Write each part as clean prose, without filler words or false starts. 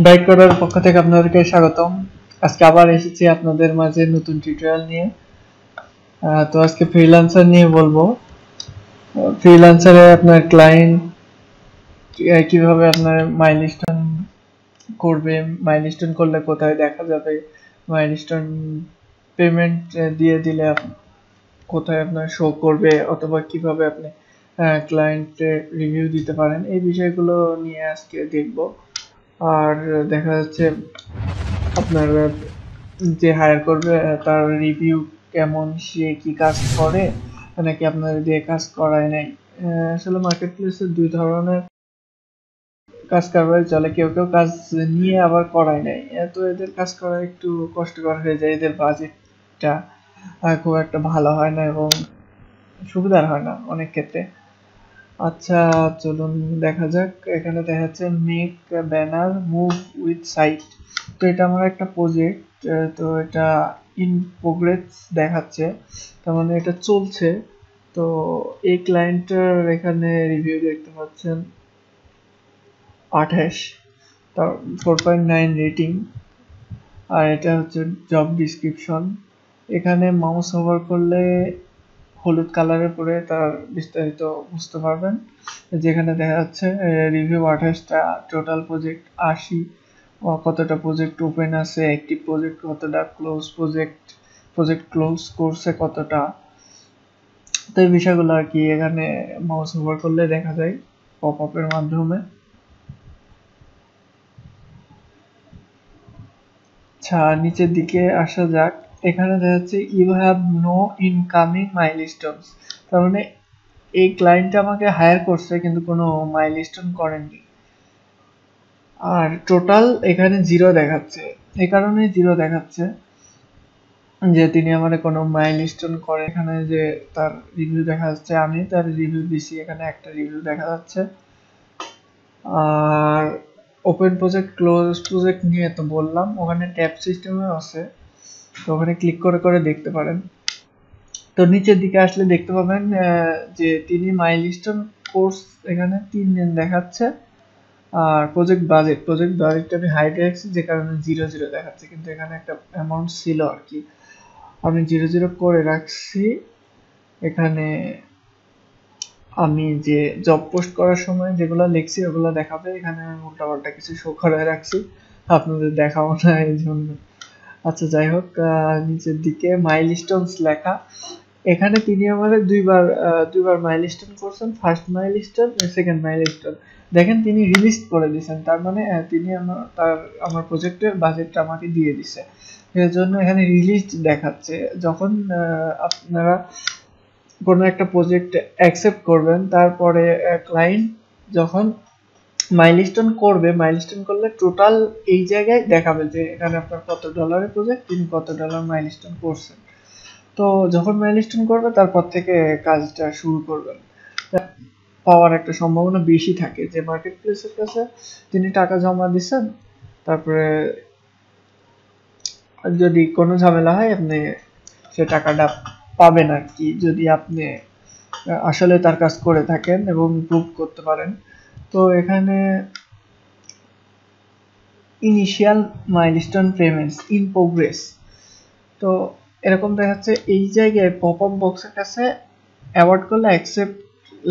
Bike করার পক্ষ থেকে আপনাদেরকে স্বাগতম। আজকে আবার এসেছি আপনাদের মাঝে নতুন টিউটোরিয়াল নিয়ে। তো আজকে ফ্রিল্যান্সার নিয়ে বলবো। ফ্রিল্যান্সারে আপনার ক্লায়েন্ট কিভাবে আপনার মাইলস্টোন করবে, মাইলস্টোন করলে কোথায় দেখা যাবে, মাইলস্টোন পেমেন্ট দিয়ে দিলে কোথায় আপনার শো করবে, অথবা কিভাবে আপনি ক্লায়েন্টের রিভিউ দিতে পারেন, এই বিষয়গুলো নিয়ে আজকে দেখব। আর দেখা যাচ্ছে আপনার যে হায়ার করবে তার রিভিউ কেমন, সে কি কাজ করে নাকি আপনার দিয়ে কাজ করায় নাই। আসলে মার্কেট প্লেসে দুই ধরনের কাজ কারবার চলে, কেউ কেউ কাজ নিয়ে আবার করায় নাই, তো এদের কাজ করা একটু কষ্টকর হয়ে যায়, এদের বাজেটটা খুব একটা ভালো হয় না এবং সুবিধার হয় না অনেক ক্ষেত্রে। আচ্ছা, চলুন দেখা যাক। এখানে দেখা যাচ্ছে make banner move with site. তো এটা আমার একটা প্রজেক্ট, তো এটা ইন প্রোগ্রেস দেখাচ্ছে, তার মানে এটা চলছে। তো এই ক্লায়েন্টের এখানে রিভিউ দেখতে পাচ্ছেন 28, তার 4.9 রেটিং। আর এটা হচ্ছে জব ডিসক্রিপশন। এখানে মাউস ওভার করলে হলুদ কালারের পরে তার বিস্তারিত বুঝতে পারবেন, যেখানে দেখা যাচ্ছে রিভিউ 28টা, টোটাল প্রজেক্ট 80, কতটা প্রজেক্ট ওপেন আছে, অ্যাক্টিভ প্রজেক্ট কতটা, ক্লোজ প্রজেক্ট ক্লোজ করছে কতটা। তো এই বিষয়গুলো আর কি এখানে মাউস ওভার করলে দেখা যায় পপ আপের মাধ্যমে। আচ্ছা, নিচের দিকে আসা যাক। এখানে দেখা যাচ্ছে you have no incoming milestones, তার মানে এই ক্লায়েন্ট আমাকে হায়ার করছে কিন্তু কোনো মাইলস্টোন করেননি। আর টোটাল এখানে 0 দেখাচ্ছে, এই কারণে 0 দেখাচ্ছে যে তিনি আমার কোনো মাইলস্টোন করে। এখানে যে তার রিভিউ দেখা যাচ্ছে, আমি তার রিভিউ দিছি, এখানে একটা রিভিউ দেখা যাচ্ছে। আর ওপেন প্রজেক্ট ক্লোজ প্রজেক্ট নিয়ে তো বললাম, ওখানে ট্যাব সিস্টেমে আছে, তো ওখানে ক্লিক করে করে দেখতে পারেন। তো নিচের দিকে আসলে দেখতে পাবেন যে তিনি মাইলস্টোন কোর্স এখানে 3 দিন দেখাচ্ছে। আর প্রজেক্ট বাজেটটা আমি হাইড রাখছি, যে কারণে 0 দেখাচ্ছে, কিন্তু এখানে একটা অ্যামাউন্ট ছিল আর কি, আমি 0 করে রাখছি। এখানে আমি যে জব পোস্ট করার সময় যেগুলো লিখছি ওগুলো দেখাবে, এখানে আমি উল্টাপাল্টা কিছু শো করে রাখছি, আপনাদের দেখাবো না এই জন্য। আচ্ছা, যাই হোক, নিচের দিকে মাইলস্টোনস লেখা। এখানে তিনি আমাদের দুইবার মাইলস্টোন করছেন, ফার্স্ট মাইলস্টোন, সেকেন্ড মাইলস্টোন। দেখেন তিনি রিলিজ করে দিয়েছেন, তার মানে তিনি আমার প্রজেক্টের বাজেটটা আমাকে দিয়ে দিছে, এর জন্য এখানে রিলিজ দেখাচ্ছে। যখন আপনারা কোনো একটা প্রজেক্ট অ্যাকসেপ্ট করবেন, তারপরে ক্লায়েন্ট যখন মাইলস্টোন করবে, মাইলস্টোন করলে টোটাল এই জায়গায় দেখাবে যে এখানে আপনার কত ডলারের প্রজেক্ট, তিনি কত ডলার মাইলস্টোন করছেন। তো যখন মাইলস্টোন করবে তারপর থেকে কাজটা শুরু করবেন, পাওয়ার একটা সম্ভাবনা বেশি থাকে, যে মার্কেট প্লেসের কাছে তিনি টাকা জমা দিচ্ছেন, তারপরে যদি কোনো ঝামেলা হয় আপনি সে টাকাটা পাবেন আর কি, যদি আপনি আসলে তার কাজ করে থাকেন এবং প্রুভ করতে পারেন। তো এখানে initial milestone payments in progress, তো এরকম দেখাচ্ছে। এই জায়গায় পপ আপ বক্সের কাছে অ্যাওয়ার্ড করলে অ্যাকসেপ্ট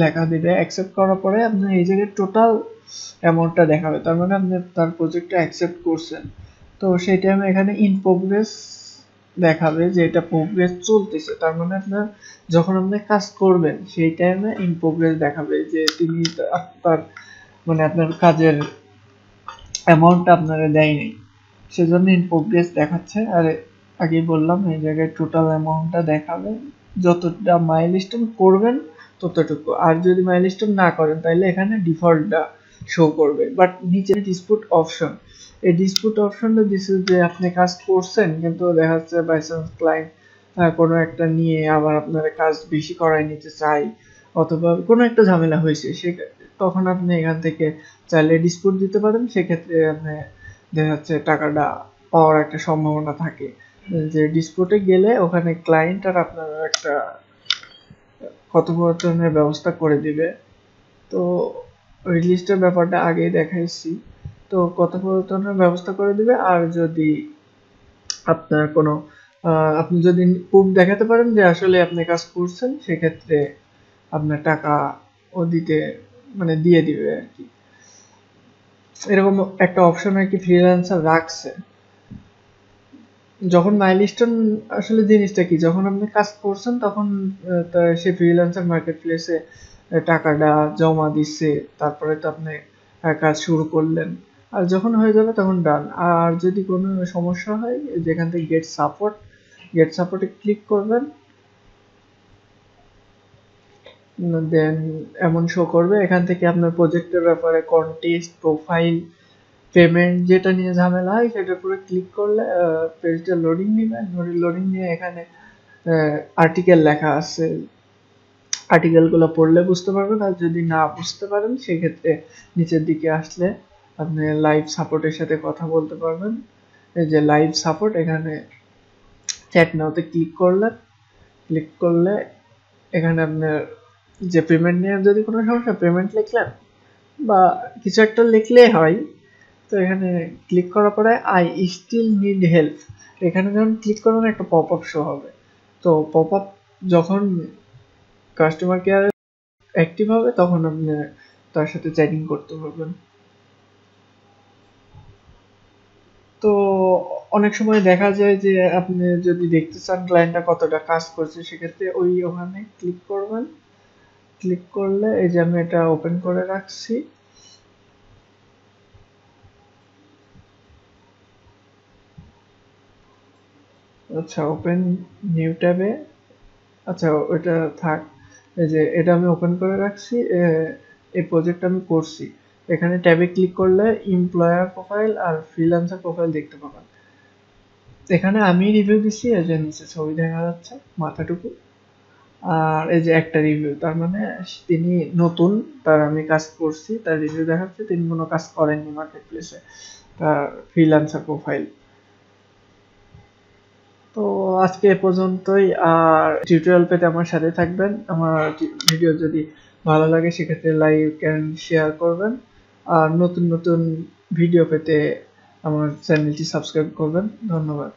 লেখা দিবে, অ্যাকসেপ্ট করার পরে আপনি এই জায়গায় টোটাল অ্যামাউন্টটা দেখাবে, তার মানে আপনি তার প্রজেক্টটা অ্যাকসেপ্ট করছেন। তো সেই টাইমে এখানে ইন প্রোগ্রেস দেখাবে যে এটা প্রোগ্রেস চলতেছে, তার মানে আপনার যখন আপনি কাজ করবেন সেই টাইমে ইন প্রোগ্রেস দেখাবে যে তিনি আপনার মানে আপনার কাজের অ্যামাউন্টটা আপনারা দেয়নি, সেজন্য ইন প্রোগ্রেস দেখাচ্ছে। আর আগেই বললাম এই জায়গায় টোটাল অ্যামাউন্টটা দেখাবে, যতটা মাইলস্টোন করবেন ততটুকু, আর যদি মাইলস্টোন না করেন তাহলে এখানে ডিফল্টটা শো করবে। বাট নিচে ডিসপুট অপশন, এই ডিসপুট অপশনটা দিচ্ছে যে আপনি কাজ করছেন কিন্তু দেখা যাচ্ছে বাই চান্স ক্লায়েন্ট কোনো একটা নিয়ে আবার আপনার কাজ বেশি করায় নিতে চাই, অথবা কোনো একটা ঝামেলা হয়েছে, সে তখন আপনি এখান থেকে চাইলে ডিসপুট দিতে পারেন, সেক্ষেত্রে আপনি দেখা যাচ্ছে টাকাটা পাওয়ার একটা সম্ভাবনা থাকে, যে ডিসপুটে গেলে ওখানে ক্লায়েন্ট আর আপনার একটা কথোপকথনের ব্যবস্থা করে দিবে। তো রিলিজটার ব্যাপারটা আগেই দেখাইছি। তো কথোপকথনের ব্যবস্থা করে দিবে। আর যদি আপনার কোনো আপনি যদি প্রুফ দেখাতে পারেন যে আসলে আপনি কাজ করছেন, সেক্ষেত্রে আপনার টাকা ও দিতে মানে দিয়ে দিবে আর কি। এরকম একটা অপশন আর কি ফ্রিল্যান্সার রাখছে। যখন মাইলস্টোন আসলে জিনিসটা কি, যখন আপনি কাজ করছেন তখন সে ফ্রিল্যান্সার মার্কেট প্লেসে টাকাটা জমা দিচ্ছে, তারপরে তো আপনি কাজ শুরু করলেন। আর যখন হয়ে যাবে তখন ডান। আর যদি কোনো সমস্যা হয়, যেখান থেকে গেট সাপোর্টে ক্লিক করবেন, দেন এমন শো করবে। এখান থেকে আপনার প্রজেক্টের ব্যাপারে কন্টেস্ট, প্রোফাইল, পেমেন্ট যেটা নিয়ে ঝামেলা হয় সেটার উপরে ক্লিক করলে পেজটা লোডিং নিবে। লোডিং নিয়ে এখানে আর্টিকেল লেখা আছে, আর্টিকেলগুলো পড়লে বুঝতে পারবেন। আর যদি না বুঝতে পারেন সেক্ষেত্রে নিচের দিকে আসলে আপনি লাইভ সাপোর্টের সাথে কথা বলতে পারবেন। এই যে লাইভ সাপোর্ট, এখানে চ্যাট নাওতে ক্লিক করলে এখানে আপনার যে পেমেন্ট নিয়ে যদি কোনো সমস্যা, পেমেন্ট লিখলেন বা কিছু একটা লিখলেই হয়। তো এখানে ক্লিক করার পরে আই স্টিল নিড হেল্প, এখানে যখন ক্লিক করবেন একটা পপ আপ শো হবে। তো পপ আপ যখন কাস্টমার কেয়ার অ্যাক্টিভ হবে তখন আপনি তার সাথে চ্যাটিং করতে পারবেন। তো অনেক সময় দেখা যায় যে আপনি যদি দেখতে চান ক্লায়েন্টটা কতটা কাজ করছে, সেক্ষেত্রে ওখানে ক্লিক করবেন। ক্লিক করলে এই যে আমি এটা ওপেন করে রাখছি। আচ্ছা, ওপেন নিউ ট্যাবে, আচ্ছা ওটা থাক। এই যে এটা আমি ওপেন করে রাখছি, এই প্রজেক্ট আমি করছি। এখানে ট্যাবে ক্লিক করলে এমপ্লয়ার প্রোফাইল আর ফ্রিল্যান্সার প্রোফাইল দেখতে পাবেন। এখানে আমি রিভিউ দিচ্ছি, এই যে নিচে ছবি দেখা যাচ্ছে মাথাটুকু। আর এই যে একটা রিভিউ, তার মানে তিনি নতুন, তার আমি কাজ করছি, তার রিভিউ দেখাচ্ছে তিনি কোনো কাজ করেননি মার্কেট প্লেসে, তার ফ্রিল্যান্সার প্রোফাইল। তো আজকে এ পর্যন্তই। আর টিউটোরিয়াল পেতে আমার সাথে থাকবেন। আমার ভিডিও যদি ভালো লাগে সেক্ষেত্রে লাইক এন্ড শেয়ার করবেন। আর নতুন নতুন ভিডিও পেতে আমার চ্যানেলটি সাবস্ক্রাইব করবেন। ধন্যবাদ।